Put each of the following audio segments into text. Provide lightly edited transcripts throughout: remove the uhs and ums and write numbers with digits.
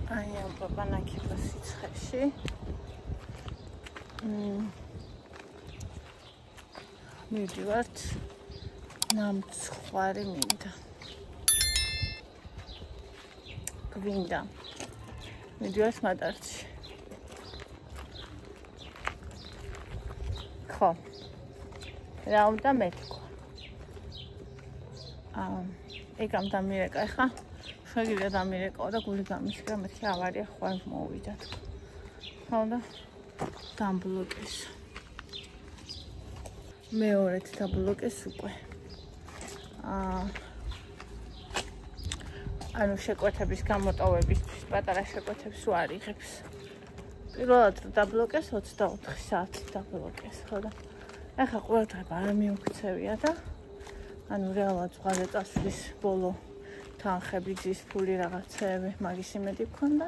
აი ბაბანაკება სიცხეში. მივდივართ ნამცხვარი მინდა. გვინდა. მივდივართ მატარჩი. ხო. რა უნდა მეთქვა? ეგამ დამირეკა ხა? შეგიძლია დამირეკაო და გული გამიშკრა მეთქი ავარია ხვალ მოვიდა. ხო და დამბლოკეს. მეორედ დაბლოკეს უკვე. ანუ შეკვეთების გამოტოვებისთვის პატარა შეკვეთებს უარიღებს. პირველად დაბლოკეს 24 საათი დაბლოკეს, ხო და ახლა ყურადღება არ მიუქცევია და ანუ რეალურად ზღვაზე წასვლის ბოლო თანხები, ძის ფული რაღაცეები, მაგის იმედი მქონდა.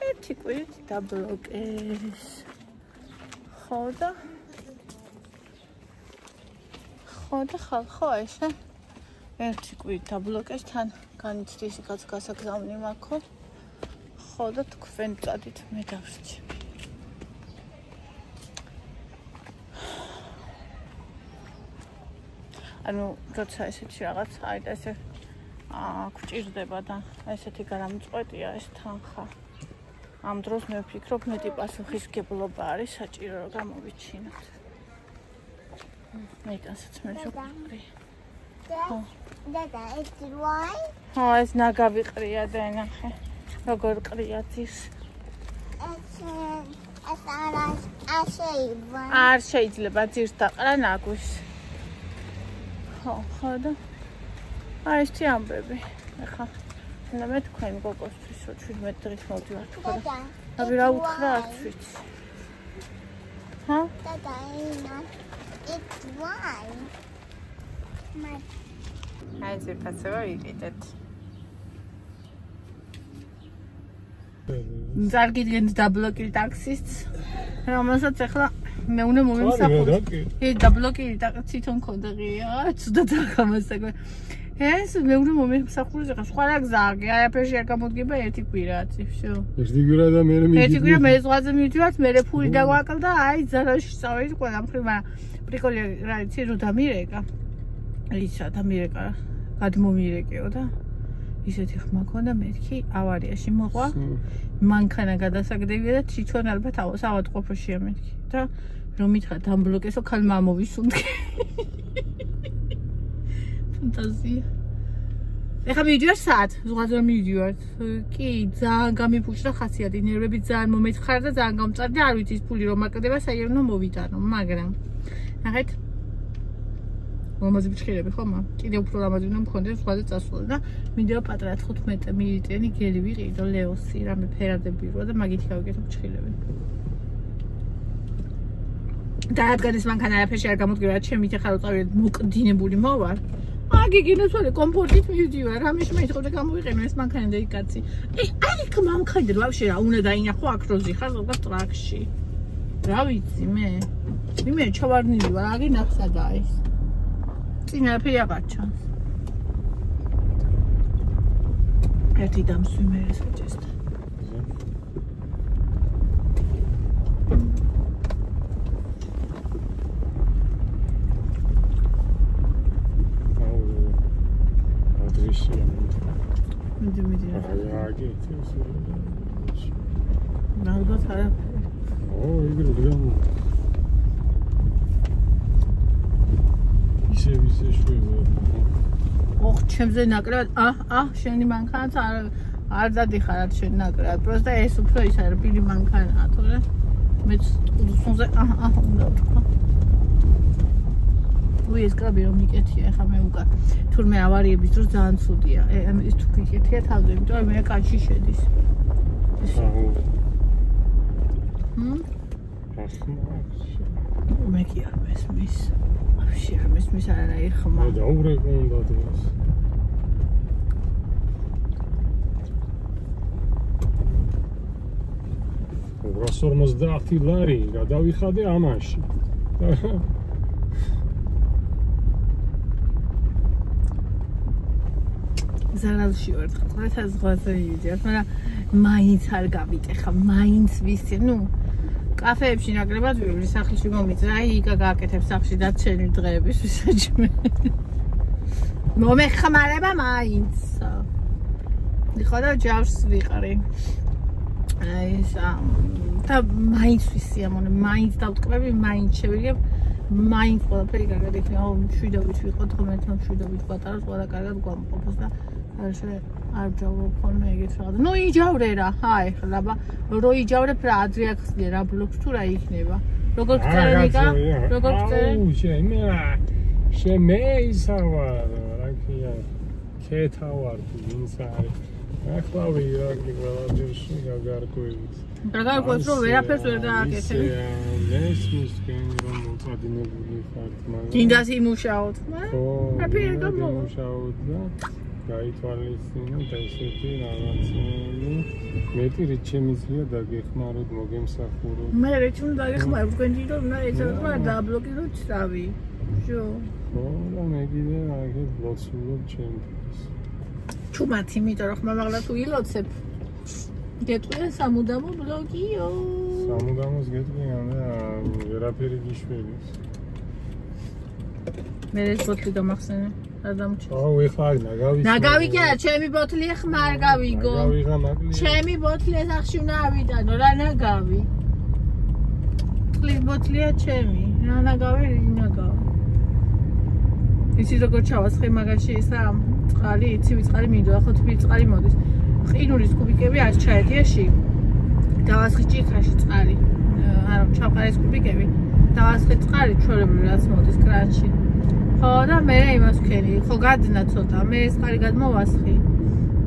ერთი კვირით დაბლოკეს. ხო და ხო ესე ერთი კვირით დაბლოკეს თან განიცდის იქაც გასაგზავნი მაქვს. ხო და თქვენ წადით მე დავრჩი. ანუ როცა ესეთი რაღაც აი და ესე გვჭირდება და ესეთი გარამწყვეტია ეს თანხა. ამ დროს მე ვფიქრობ მეტი პასუხისმგებლობა არის საჭირო რომ გამოვიჩინოთ. მეიტანსაც მე შევყრი. Dada, it's dry. ხო, ეს ნაგავი ყრია და ნახე. როგორ ყრია ძირს. არ შეიძლება ძირს დაყრა ნაგვის. ხო და აი ესეთი ამბები. ეხა და მე თქვენ გოგოსთვის 17 დღის მოვდივართ ხო და აბი რა უთხრა არც ვიცი. ჰა? Dada, it's dry. აი ზეფასება ვიყიდეთ. ზარგიდგენთ დაბლოკილ ტაქსისტს, რომელსაც ახლა მე უნდა მომიმსახურე. დაბლოკილი ტაქსი თვითონ მქონდა ღია, ცუდად აღამასაგე. ეს მე უნდა მომიმსახურე, ახლა სხვა რა გზაა, არაფერში არ გამოდგება ერთი კვირაც, всё. ერთი კვირა და მე ერთი კვირა მე ზღვაზე მივდივართ, მე ფული დაგვაკლდა, აი ზარაში წავედი ყველა მხრივ, მაგრამ პრიკოლი რა იცი, რომ დამირეკა. ისა დამირეკა, გადმომირეკეო და ისეთი ხმა ქონდა მეთქი ავარიაში მოყვა. მანქანა გადასაგდებია და თვითონ ალბათ ავადმყოფოშია მეთქი. და რომ მითხრა დამბლოკესო ხალ მამოვისუნდე. ფანტაზია. ეხლა მივიდივარ საათ, ზღვაზე მივიდივართ. კი, ძალიან გამიფუჭდა ხასიათი, ნერვები ძალიან მომეთხარა და ძალიან გამწარდა, არ ვიცი ის ფული რომ აკდება, საერთოდ მოვიტანო, მაგრამ ნახეთ ლამაზი ბჭირები ხომა? კიდე უფრო ლამაზი უნდა მქონდეს ზღვაზე წასვლა და მინდა პატრა 15 მილიტენი გელი ვიყიდო ლეოსი, რამე ფერადები როა და მაგითი გავიკეთო ბჭირები. და რადგან ეს მანქანა არაფერში არ გამოდგება, ჩემი ახლა რო წავიდე მოკდინებული მოვარ. აგიგინოს ვარ კომფორტით მივდივარ, რამე შემეითხოვდა გამოვიყენო ეს მანქანა და იქ კაცი. აი იქ მამქაიდერ ვაფშე რა უნდა დაინახო აქ როზი ხარ ზოგადად ტრაქში. რა ვიცი მე? მე ჩავარნილი ვარ, აგი ნახსადა ის. წინ არაფერი აღარ ჩანს. ერთი დამსვიმერეს ეჭესდა. მიდი. აგი ნალბათ არაფერი. იგივე გამ. ისე შვება. ოხ, ჩემზე ნაკლებად. შენი მანქანაც არ დადიხარად შენ ნაკლებად. პროსტა ეს უფრო ის არის, პირი მანქანაა, თორე მეც უძუნზე უნდა ვთქვა. ეს კრაბი რომ მიკეთია, ეხლა მე უკან. თურმე ავარიების დროს ძალიან ცუდია. ის თუ მიკეთია თავზე, იმიტომ რომ მე კანში შედის. მე კი არ მესმის. ვაფშე არ მესმის არანაირი ხმა. დაურეკო უნდა დღეს. 150 ლარი გადავიხადე ამაში. ზარალში ვარ ხმათა ზღვაზე მივიდიოთ, მაგრამ მაინც არ გავიტეხა, მაინც ვიცი, ნუ კაფეებში ნაკლებად ვიბრი, სახლში მომიწრა, იკა გააკეთებ სახლში დარჩენილი დღეების ვისაჯმე. მომეხმარება მაინც. ხო და ჯავს ვიყარი. აი ეს და მაინც ვიცი ამონე, მაინც დავტკბები, მაინც შევიგებ, მაინც ყველაფერი კარგად იქნება. მშვიდობით ვიყოთ, ღმერთმა მშვიდობით გვატაროს, ყველა კარგად გვამყოფოს და არ ჯავრობ ხოლმე ეგეთ რაღაც. ნუ იჯავრე რა, აი ხლა რო იჯავრებ რა ადრე ახსნე რა ბლოგს თუ რა იქნება. როგორ გწერე ნიკა? როგორ გწერე? აუ, შემეისავარ, რა ქვია, ქეთავარ ვინც არის. ახლა ვიღაგი ყველაფერში გაგარკვევით. გაგარკვევთ რომ ვერაფერს ვერ გააკეთებ. მესმის თქვენ რომ მოწადინებული ხართ, მაგრამ გინდას იმუშაოთ. ხო, აფერი გამო. იმუშაოთ და გაითვალისწინოთ ესეთი რაღაცები. მეტი რით შემიძლია დაგეხმაროთ, მოგემსახუროთ. მე რით უნდა დაგეხმაროთ, თქვენ დიდო უნდა ეცადოთ და დაბლოკიროთ წავი. შო. ხო, და მე კიდე აგერ ლოცულობ ჩემთვის. ჩუმად, იმიტომ რომ ხმამაღლა თუ ილოცებ. გეტყვიან სამუდამო ბლოგიო. სამუდამოს გეტყვიან და ვერაფერი გიშვერის. მე ეს ბოთლი დამახსენე. აუ ეხლა ნაგავი. ნაგავი კი არა, ჩემი ბოთლია ხმარ გავიგო. ნაგავიღა მაკლია. ჩემი ბოთლია სახში უნდა ავიტანო, რა ნაგავი. წყლის ბოთლია ჩემი. რა ნაგავი, ნაგავი. იცი როგორ ჩავასხე მაგაში ისა წყალი, იცი ვიწყალი მინდო, ახლა თბილი წყალი მოდის. ყინულის კუბიკები არ ჩაედიაში. დავასხე ჭიქაში წყალი. არა, ჩავყარეს კუბიკები. დავასხე წყალი ჩვეულებრივ რაც მოდის კრანში. ხო და მე იმას ვქენი, ხო გადნა ცოტა, მე ეს წყალი გადმოვასხი.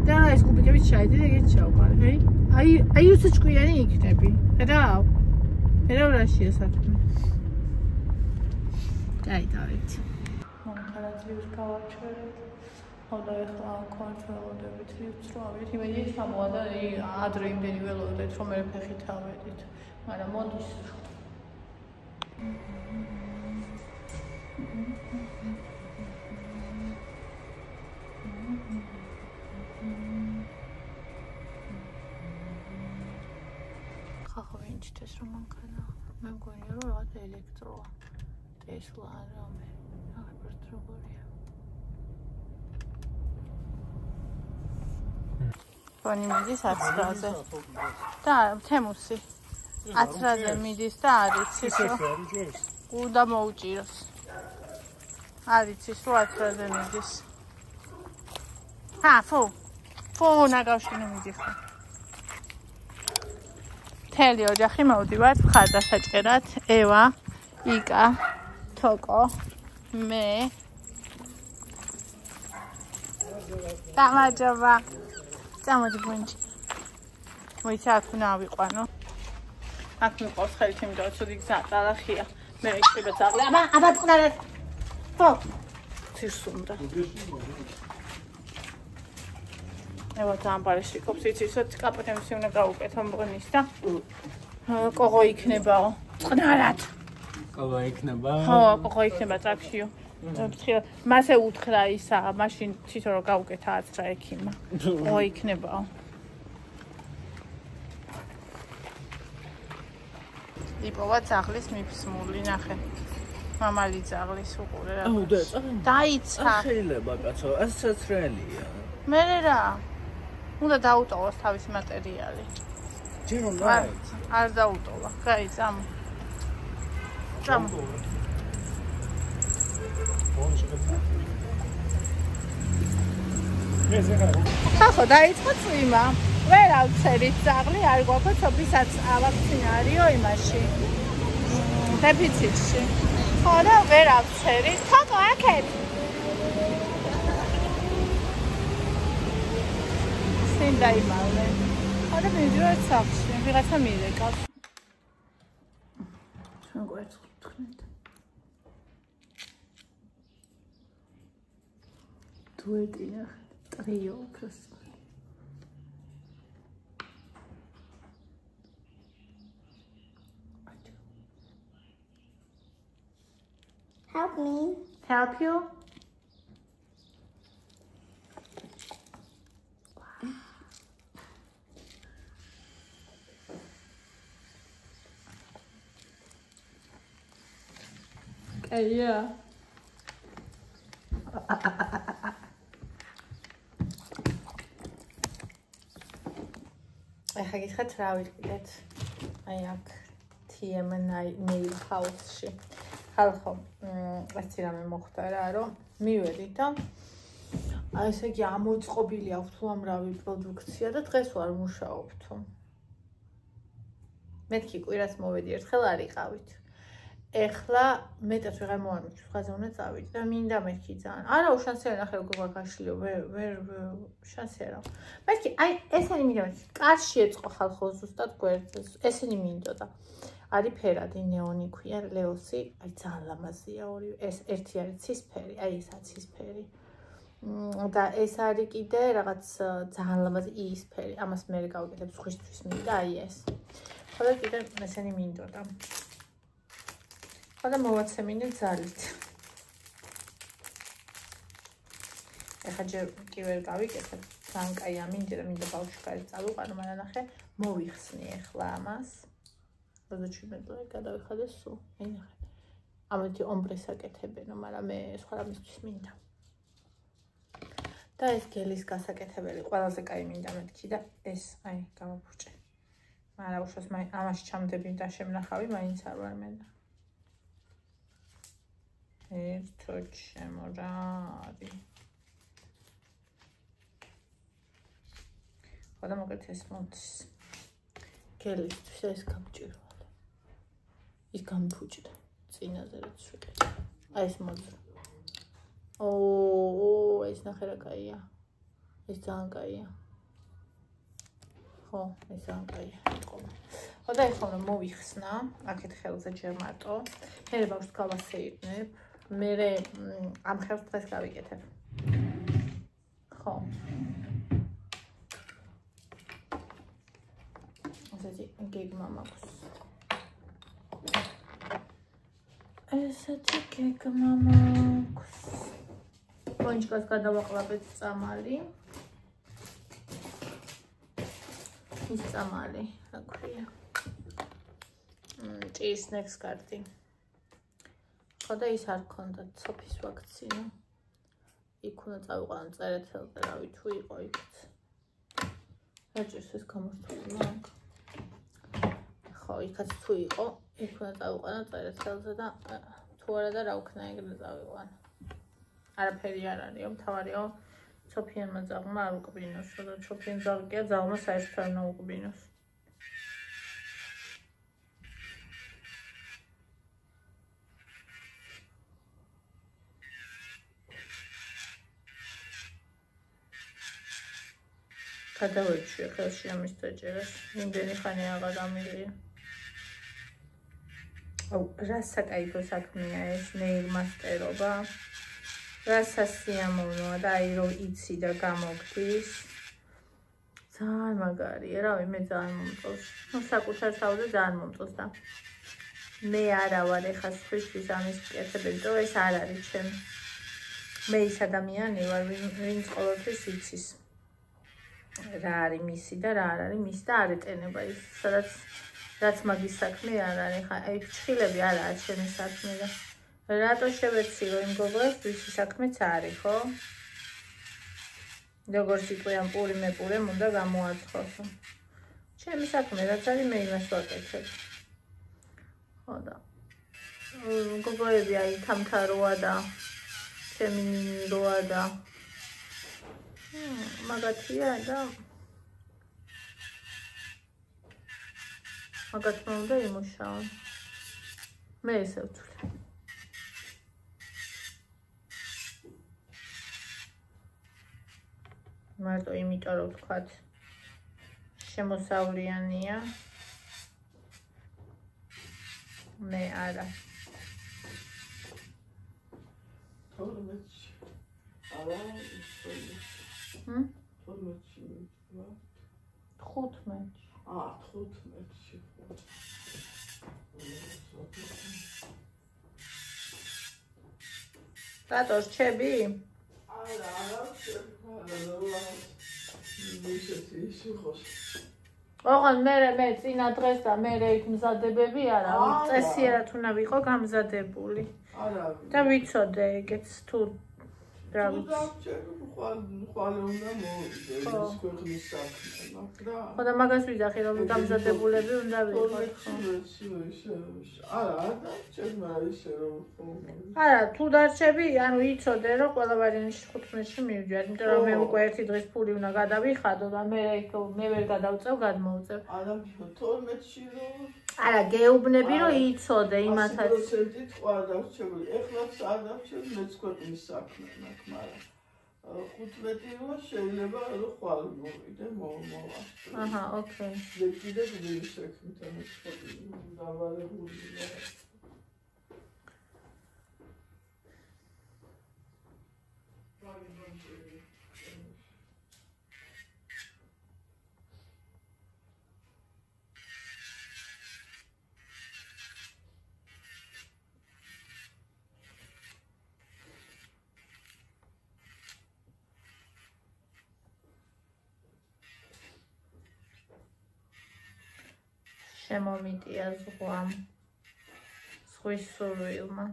და ეს კუბიკები ჩაედი და ეგეთ ჩავყარე, აი უცე ჭკვიანი იქნები. ხედავ? ხედავ რაშია საქმე. დაიდავით. ხალხს გავაჩერეთ. ხო და ეხლა კონტროლდებით ლიფტს რომ ავიდეთ, იმედი ჩამოვა და ადრე იმდენი ველოდეთ, რომ მე ფეხით ავედით. მაგრამ მოდის. ხახო ვინჩდეს რომ მანქანა. მე მგონია რომ რაღაც ელექტროა. ტესლა რამე. აღებერთ როგორია. ბანი მიდის 10-ზე. და თემუსი 10-ზე მიდის და არის ის რომ უნდა მოუჭიროს. არის ის რომ 10-ზე მიდის. ფო ნაგავში მიდიხარ. მთელი ოჯახი მოვდივართ ხარდასაჭერად. ევა, იკა, თოკო, მე. გამარჯობა. წამოდი ბუნჯი. მოიცა აქ უნდა ავიყვანო. აქ მიყვავს ხელით, იმიტომ რომ ცუდი გზა ტალახია. მე იქნება ძაღლი. აბა წყნარად. ხო. ცირსუნდა. ევა დამბარეში კოპს იცისოთ კაპოტემსი უნდა გავუკეთო მღვიმის და კოღო იქნებაო. წყნარად. კოღო იქნება? ხო, კოღო იქნება ტრაქშიო. მასე უთხრა ისა, მაშინ თვითონ რომ გავუკეთა 10 ექიმა. კოღო იქნებაო. იპოვა ძაღლის მიფსმული, ნახე. მამალი ძაღლის უყურე რა. დაიცა. შეიძლება კაცო, ასაც რეალია. მე რა. უნდა დაუტოვოს თავისი მატერიალი. ჯერ უნდა. არ დაუტოვა. კაი, წამო. წამო. ხახო დაიწყო წვიმა. ვერ ავცერით ძაღლი, არ გვაქვს ოფისაც ავაქცინარიო იმაში. დეფიციტში. ხო და ვერ ავცერით. თოკო აქეთ. სინდა იმალე. ხო და მივიდივართ სახლში. ვიღაცა მირეკავს. ჩვენ გვერდს ვთქვით. დუეტია ტრიო უბრალოდ. Help me. Help you? აია. ახლა გითხრათ რა ვიყიდეთ. აი აქ TM nail house-ში. ხალხო, ასე რამე მოხდა რა, რომ მივედით და აი ესე იგი ამოწყობილი აქვს უამრავი პროდუქცია და დღეს ვარ მუშაობთ. მეთქი კვირას მოვედი ერთხელ არ იყავით. ეხლა მეტად ვეღარ მოვამიჩ, სხვაზე უნდა წავიდე და მინდა მეთქი ძალიან. არა, შანსი არ ნახე როგორ გაშლიო, ვერ შანსი არა. მეთქი, აი ესენი მინდა მეთქი. კარში ეწყო ხალხო ზუსტად გვერდზე. ესენი მინდოდა. არის ფერადი ნეონი ქვია, ლეოსი, აი ძალიან ლამაზია ორი. ეს ერთი არის ცისფერი, აი ესაც ცისფერი. და ეს არის კიდე რაღაც ძალიან ლამაზი იისფერი. ამას მე გავაკეთებ სხვისთვის მინდა აი ეს. ხოლო კიდე ესენი მინდოდა. ხოდა მოვაცემინე ძალით. ეხლა ჯერ კი ვერ გავიკეთებ. ძალიან კაი ამინდა და მინდა ბავშვი კარი წავიყვანო, მაგრამ ნახე, მოვიხსნი ეხლა ამას. 37 ლარი გადავიხადე სულ. აი ნახე. ამეთი ომბრეს აკეთებენო, მაგრამ მე სხვა რამისთვის მინდა. და ეს გელის გასაკეთებელი ყველაზე კაი მინდა მეთქი და ეს აი გამოფუჭე. მაგრამ უშავს ამაში ჩამდები და შემნახავი, მაინც არ ვარ მე. ერთო ჩემო რა არის. ხოდა მოგეთ ეს მოდის. გელისთვის ეს გამჭირვალე. ის გამფუჭდა წინაზე რაც ვიყიდე. აი ეს მოძრა. ო, ეს ნახე რა კაია. ეს ძალიან კაია. ხო, ეს ძალიან კაია. ხოდა ეხლა რომ მოვიხსნა, აქეთ ხელზე ჯერ მარტო. მე ბავშვს გავასეირნებ. მე ამ ხელს დღეს გავიკეთებ. ხო. ესეთი გეგმა მაქვს. ესეთი გეგმა მაქვს. კონჭკას გადავაყლაპეთ წამალი. ის წამალი, რა ქვია. ჭის ნექსკარტი. ხოდა ის არ ქონდათ სოფის ვაქცინა. იქ უნდა წავიყვანო წერეთელზე, რავი თუ იყო იქაც. რა ჭირს ეს გამოსთული მაგ. ხო, იქაც თუ იყო, იქ უნდა წავიყვანო წერეთელზე და თუ არა და რა ვქნა ეგრე წავიყვანო. არაფერი არ არისო, მთავარია სოფიანმა ძაღლმა არ უკბინოს, და სოფიან ძაღლია ძაღლმა საერთოდ არ უნდა უკბინოს. გადავეჩვი ხელში ამის დაჭერას, იმდენი ხანი აღარ ამილია. აუ, რა საკაიფო საქმეა ეს ნეილ მასტერობა. რა სასიამოვნოა და აი რომ იცი და გამოგდის. ძალიან მაგარია, რავი, მე ძალიან მომწონს. ნუ საკუთარ თავზე ძალიან მომწონს და მე არა ვარ ეხლა სხვისთვის ამის მკეთებელი, რომ ეს არ არის ჩემ. მე ის ადამიანი ვარ, ვინც ყოველთვის იცის. რა არის მისი და რა არ არის მისი და არ ეტენება ის, სადაც რაც მაგის საქმე არ არის. ხა აი ფრჩხილები არ არის ჩემი საქმე და რატო შევეციო იმ გოგოებს, ვისი საქმეც არის, ხო? როგორც იყვიან პური მეპურემ უნდა გამოაცხოს. ჩემი საქმე რაც არის, მე იმას ვაკეთებ. ხო და გოგოები აი თამთაროა და ჩემი ნინი როა და მაგათია და მაგათმა უნდა იმუშაონ. მე ესე ვთვლი. მარტო იმიტომ რომ ვთქვათ შემოსავლიანია. მე არა. რატო რჩები? ოღონდ მე წინა დღეს და მე იქ მზადებები არა, წესიერად უნდა ვიყო გამზადებული. არა და ვიცოდე ეგეც თუ რა ვიცი. ხვალე უნდა მოვიდე ის ქვეყნის საქმე, მაგრამ ხო და მაგას ვიძახი რომ დამზადებულები უნდა ვიყოთ. არა ჩემმა ისე რომ არა თუ დარჩები ანუ იცოდე რომ ყველა ვარიანტში 15-ში მივიჯერ იმიტომ რომ მე უკვე ერთი დღის ფული უნდა გადავიხადო და მე ვერ გადავწევ გადმოვწევ. არა 12-ში რომ არა გეუბნები რომ იცოდე იმათაც 100%-ით ყვა დავჩებული. ეხლაც არ დავჩები მეც ქვეყნის საქმე მაქვს, მაგრამ 15 რომ შეიძლება რომ ხვალ მოვიდე მოვასწრე. აჰა, ოკეი. კიდე გილის საქმეთან დავალებულია. შემომიტია ზღვამ ზღვის სურვილმა.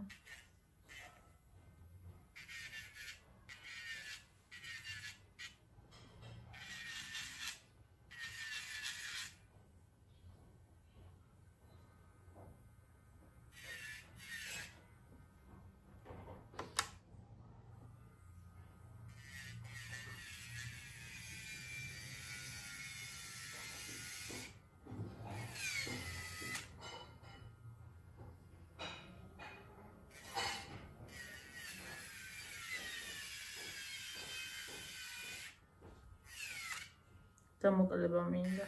დამოკლება მინდა.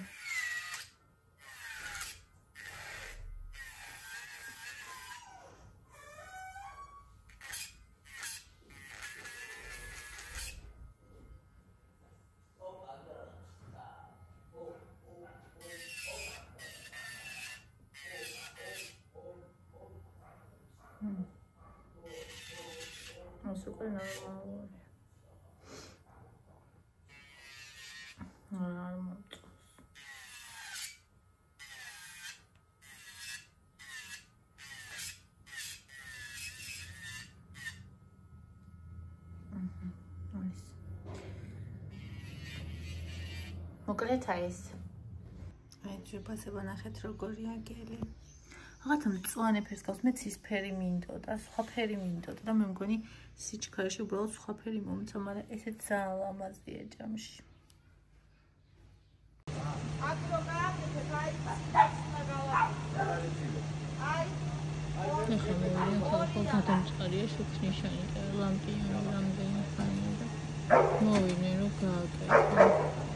Eso que no მოკლედ ეს. აი ჯუბასება ნახეთ როგორია გელი. რაღაცა მწვანე ფერს გავს, მე ცისფერი მინდოდა, სხვა ფერი მინდოდა და მე მგონი სიჩქარეში უბრალოდ სხვა ფერი მომცა, მაგრამ ესეც ძალიან ლამაზია ჯამში. ეხლა მე ვიყავ გადამწყარია შუქნიშანი და ლამპიონი რამდენი ხანია და მოვინე რომ გააკეთო.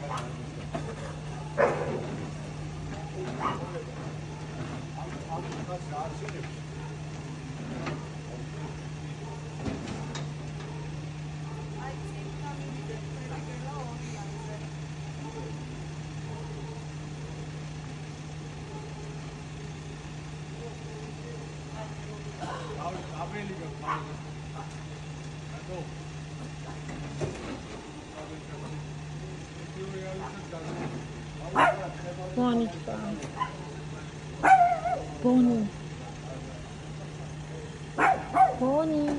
Bonita. Boni. Boni.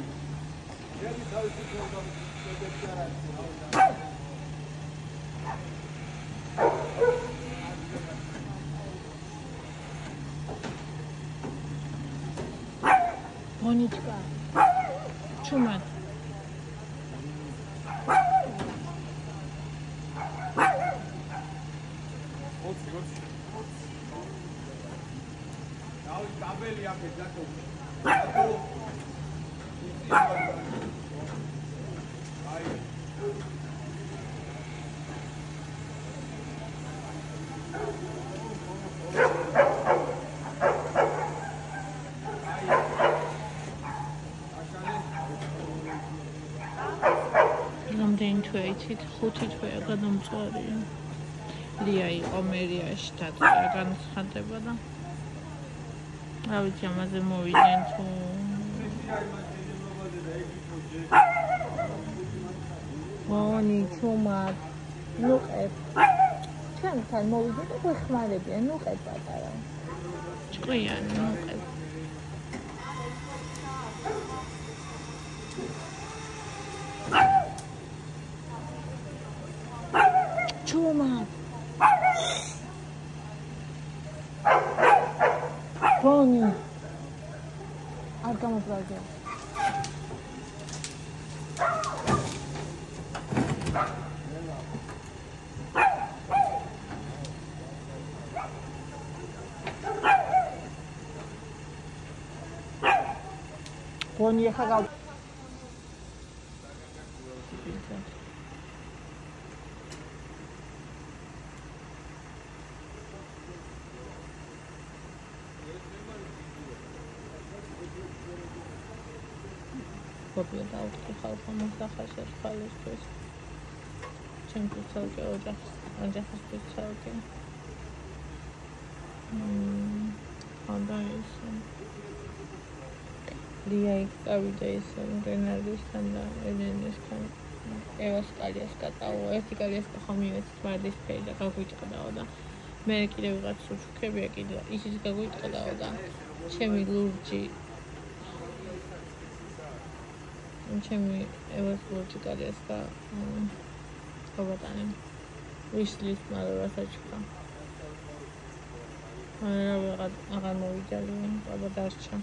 Bonita. Чумат. რამდენი თვეა იცით? 5 თვეა გადამწვარია. ლია იყო მერიაში დაწია განცხადება და რა ვიცი ამაზე მოვიდნენ თუ ვონი ჩუმად ნუყებ ჩემთან მოვიდე და გვეხმარებიან ნუყებ პატარა ჭკვიანი ნუყებ ჩომა ბონი არ გამობრალდა ბონი ახლა Probably about the half of the house as far as this. Simple talking or just talking. Foundation. Lia every day and then I understand that and then this kind of Evas got our ethical community by this page. I can't reach out. Make it a subscribe. It is a good about Chemi Luigi. ჩემი ევოლუციური ესა გავატანე wish list მაგრამ რასაც აღარ მოვიძალე, აბა დარჩა.